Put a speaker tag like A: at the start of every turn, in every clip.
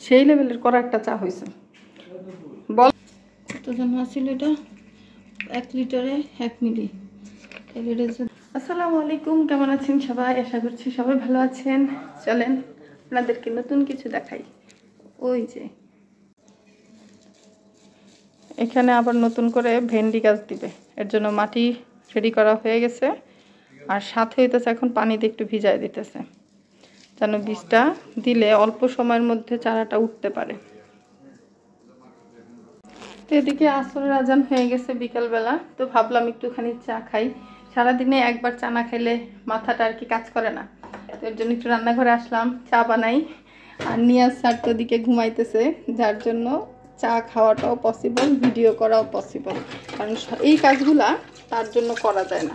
A: সেই লেভেলের করা একটা চা হয়েছে। বল কত জন আছিল এটা? 1 লিটারে 1 মিলি। আসসালামু আলাইকুম, কেমন আছেন সবাই? আশা করছি সবাই ভালো আছেন। চলেন আপনাদেরকে নতুন কিছু দেখাই। ওই যে এখানে আবার নতুন করে ভেন্ডি গাছ দিবে, এর জন্য মাটি রেডি করা হয়ে গেছে। আর সাথে হইতেছে এখন পানিতে একটু ভিজাই দিতেছে, যেন বীজটা দিলে অল্প সময়ের মধ্যে চারাটা উঠতে পারে। তো এদিকে আসরের আজান হয়ে গেছে বিকালবেলা, তো ভাবলাম একটুখানি চা খাই। সারাদিনে একবার চা না খাইলে মাথাটা আর কি কাজ করে না, তো এর জন্য একটু রান্নাঘরে আসলাম, চা বানাই। আর নিয়াজ স্যার তো ওদিকে ঘুমাইতেছে, যার জন্য চা খাওয়াটাও পসিবল, ভিডিও করাও পসিবল, কারণ এই কাজগুলা তার জন্য করা যায় না।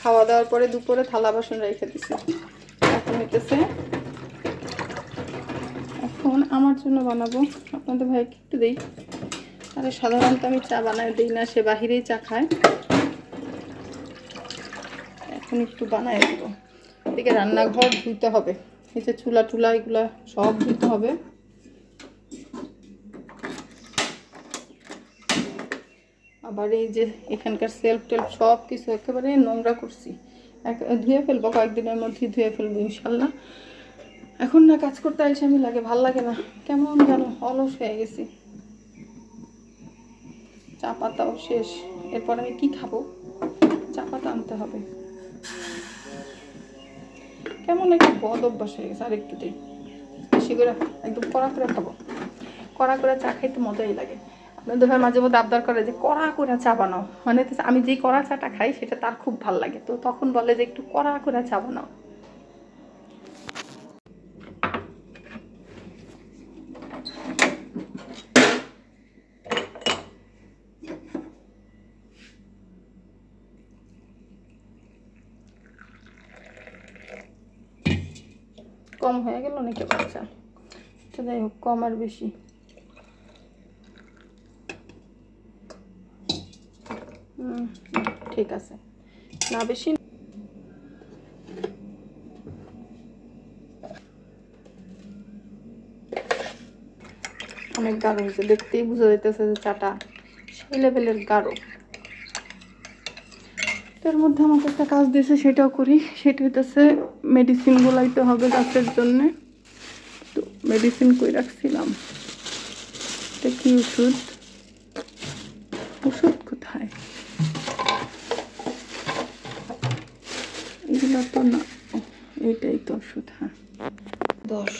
A: খাওয়া দাওয়ার পরে দুপুরে থালা বাসন রেখে দিছি, এখন হইতেছে এখন আমার জন্য বানাবো। আপনাদের ভাইকে একটু দিই, আরে সাধারণত আমি চা বানাই দিই না, সে বাহিরেই চা খায়। এখন একটু বানাই দেবো। এদিকে রান্নাঘর ধুইতে হবে, এই যে চুলা টুলা এগুলা সব ধুইতে হবে। আবার এই যে এখানকার সেলফ টেলফ সব কিছু একেবারে নোংরা করছি, ধুয়ে ফেলবো, কয়েকদিনের মধ্যেই ধুয়ে ফেলবো ইনশাল্লাহ। এখন না কাজ করতে আইসে আমি লাগে, ভাল লাগে না, কেমন যেন অলস হয়ে গেছি। চা পাতাও শেষ, এরপর আমি কি খাবো? চা পাতা আনতে হবে। কেমন একটা বদ অভ্যাস হয়ে গেছে। আর একটু দিই, বেশি করে একদম কড়া করে খাবো। কড়া করে চা খাইতে মজাই লাগে। আপনাদের ভাই মাঝে মধ্যে আবদার করে যে কড়া করে চা বানাও, মানে আমি যেই কড়া চাটা খাই সেটা তার খুব ভাল লাগে, তো তখন বলে যে একটু কড়া করে চা বানাও। কম হয়ে গেল নাকি বাচ্চা? যাই হোক, কম আর বেশি ঠিক আছে, না বেশি। অনেক গাঢ় হয়েছে, দেখতেই বোঝা যাইতেছে যে চাটা সেই লেভেলের গাঢ়। এর মধ্যে আমাকে একটা কাজ দিয়েছে, সেটাও করি। সেটা হইতেছে মেডিসিন গোলাইতে হবে গাছের জন্যে। তো মেডিসিন কই রাখছিলাম, এটা কি ওষুধ? ওষুধ কোথায়? এগুলো তো না, এইটাই তো ওষুধ। হ্যাঁ 10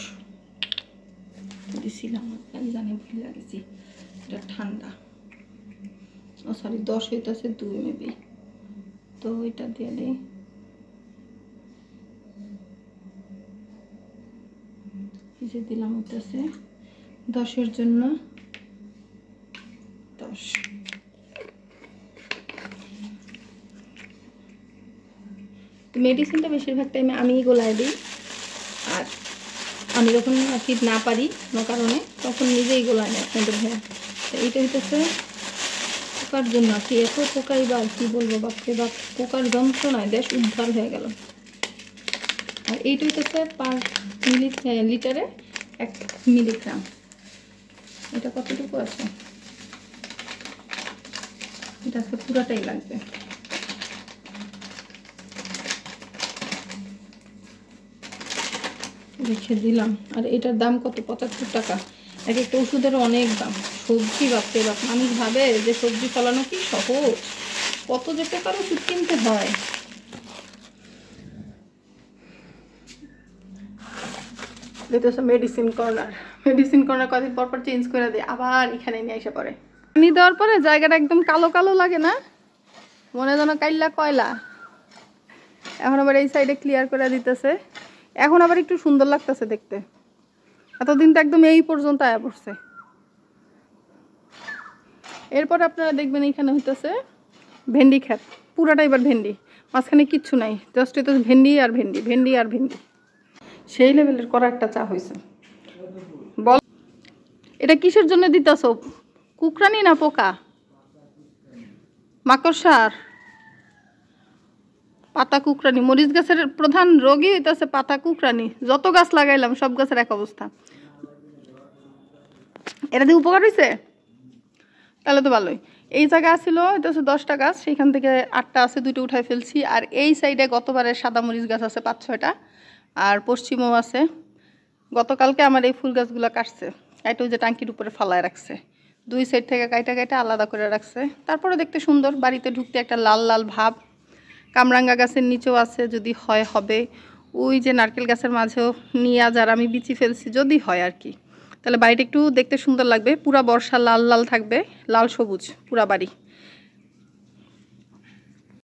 A: দিছিলাম, জানি ভুলে গেছি। এটা ঠান্ডা, ও সরি 10 হইতেছে 2 মেবি, তো এটা দিয়ে দিই। এই যে দিলাম হইতেছে 10-এর জন্য 10। মেডিসিনটা বেশিরভাগ টাইমে আমিই গোলায় দিই, আর আমি যখন আর কি না পারি কোনো কারণে তখন নিজেই গোলায় নেই আপনাদের ভাইয়া। তো এইটা হইতেছে পোকার জন্য, কি এত পোকাই বা কি বলবো, বাপরে বাপ, পোকার যন্ত্রণায় দেশ উদ্ধার হয়ে গেল। আর এইটা হইতেছে 5 লিটারে 1 মিলিগ্রাম। এটা কতটুকু আছে? এটা আজকে পুরাটাই লাগবে। রেখে দিলাম। আর এটার দাম কত? 75 টাকা। এক একটা ওষুধের অনেক দাম। সবজি বাপরে বাপ, মানুষ ভাবে যে সবজি ফলানো কি সহজ, কত যে প্রকার ওষুধ কিনতে হয়। মেডিসিন কর্নার, মেডিসিন কর্নার কদিন পর পর চেঞ্জ করে দেয়, আবার এখানে নিয়ে এসে পড়ে। পানি দেওয়ার পরে জায়গাটা একদম কালো কালো লাগে না, মনে যেন কাইল্লা কয়লা। এখন আবার এই সাইডে ক্লিয়ার করে দিতেছে, এখন আবার একটু সুন্দর লাগতেছে দেখতে। এতদিন তো একদম এই পর্যন্ত আয়া পড়ছে। এরপর আপনারা দেখবেন এখানে হইতেছে ভেন্ডি ক্ষেত, পুরাটা এবার ভেন্ডি, মাঝখানে কিচ্ছু নাই, জাস্ট এটা ভেন্ডি আর ভেন্ডি, ভেন্ডি আর ভেন্ডি। সেই লেভেলের করা একটা চা হয়েছে। বল এটা কিসের জন্য দিতেছ? কুকরানি না পোকা? মাকড়সার? পাতা কুকরানি, মরিচ গাছের প্রধান রোগই হইতেছে পাতা কুকরানি। যত গাছ লাগাইলাম সব গাছের এক অবস্থা। এটা দিয়ে উপকার হয়েছে, তাহলে তো ভালোই। এই জায়গা ছিল এটা হচ্ছে 10টা গাছ, সেইখান থেকে 8টা আছে, 2টো উঠাই ফেলছি। আর এই সাইডে গতবারের সাদা মরিচ গাছ আছে 5-6টা, আর পশ্চিমও আছে। গতকালকে আমার এই ফুল গাছগুলো কাটছে, কাইটা ওই যে টাঙ্কির উপরে ফালায় রাখছে, 2 সাইড থেকে কাইটা আলাদা করে রাখছে। তারপরে দেখতে সুন্দর, বাড়িতে ঢুকতে একটা লাল লাল ভাব। কামরাঙ্গা গাছের নিচেও আছে, যদি হয় হবে। ওই যে নারকেল গাছের মাঝেও নিয়ে যার আমি বিচি ফেলছি, যদি হয় আর কি, তাহলে বাড়িটা একটু দেখতে সুন্দর লাগবে। পুরা বর্ষা লাল লাল থাকবে, লাল সবুজ পুরা বাড়ি।